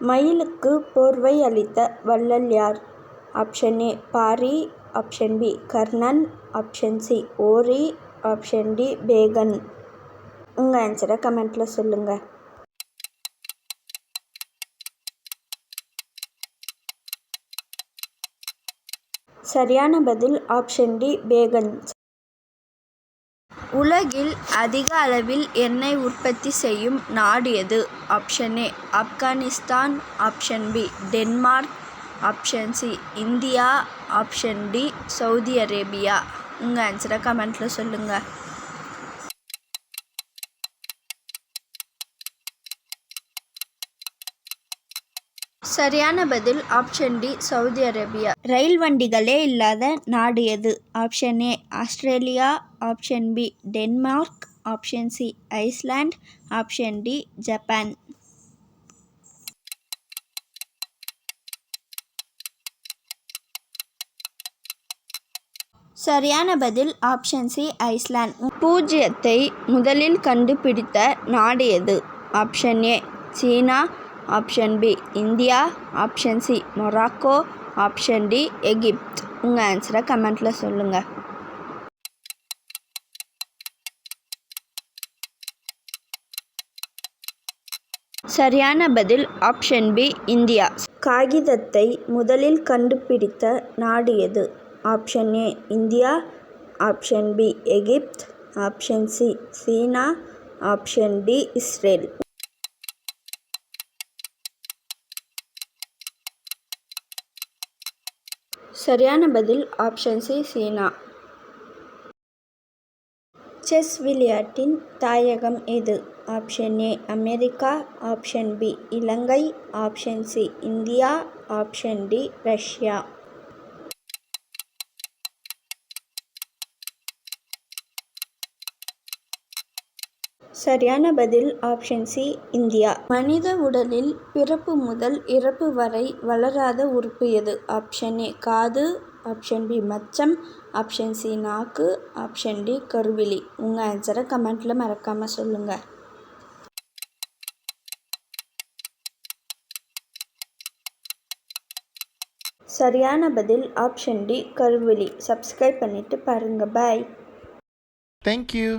மயிலுக்கு போர்வை அளித்த வள்ளல் யார்? Option A Pari, option B Karnan, option C Ori, option D Pegan. உங்கள் ஆன்சரை கமெண்ட்டில் சொல்லுங்கள். சரியான பதில் ஆப்ஷன் டி பேகன். உலகில் அதிக அளவில் எண்ணெய் உற்பத்தி செய்யும் நாடு எது? Option A Afghanistan, option B Denmark, option C India, option D Saudi Arabia. உங்கள் ஆன்சரை கமெண்ட்டில் சொல்லுங்கள். சரியான பதில் ஆப்ஷன் டி சவுதி அரேபியா. ரயில் வண்டிகளே இல்லாத நாடு எது? Option A Australia, option B Denmark, option C Iceland, option D Japan. சரியான பதில் ஆப்ஷன் சி ஐஸ்லாந்து. பூஜ்ஜியத்தை முதலில் கண்டுபிடித்த நாடு எது? Option A China, option B India, option C Morocco, option D Egypt. உங்கள் ஆன்சரை கமெண்ட்டில் சொல்லுங்கள். சரியான பதில் ஆப்ஷன் பி இந்தியா. காகிதத்தை முதலில் கண்டுபிடித்த நாடு எது? Option A India, option B Egypt, option C China, option D Israel. சரியான பதில் ஆப்ஷன் சி சீனா. செஸ் விளையாட்டின் தாயகம் எது? Option A America, option B Ilangai, option C India, option D Russia. சரியான பதில் ஆப்ஷன் சி இந்தியா. மனித உடலில் பிறப்பு முதல் இறப்பு வரை வளராத உறுப்பு எது? ஆப்ஷன் ஏ காது, ஆப்ஷன் பி மச்சம், ஆப்ஷன் சி நாக்கு, ஆப்ஷன் டி கருவிழி. உங்கள் ஆன்சரை கமெண்ட்டில் மறக்காமல் சொல்லுங்கள். சரியான பதில் ஆப்ஷன் டி கருவிழி. சப்ஸ்கிரைப் பண்ணிவிட்டு பாருங்கள். பாய். Thank you.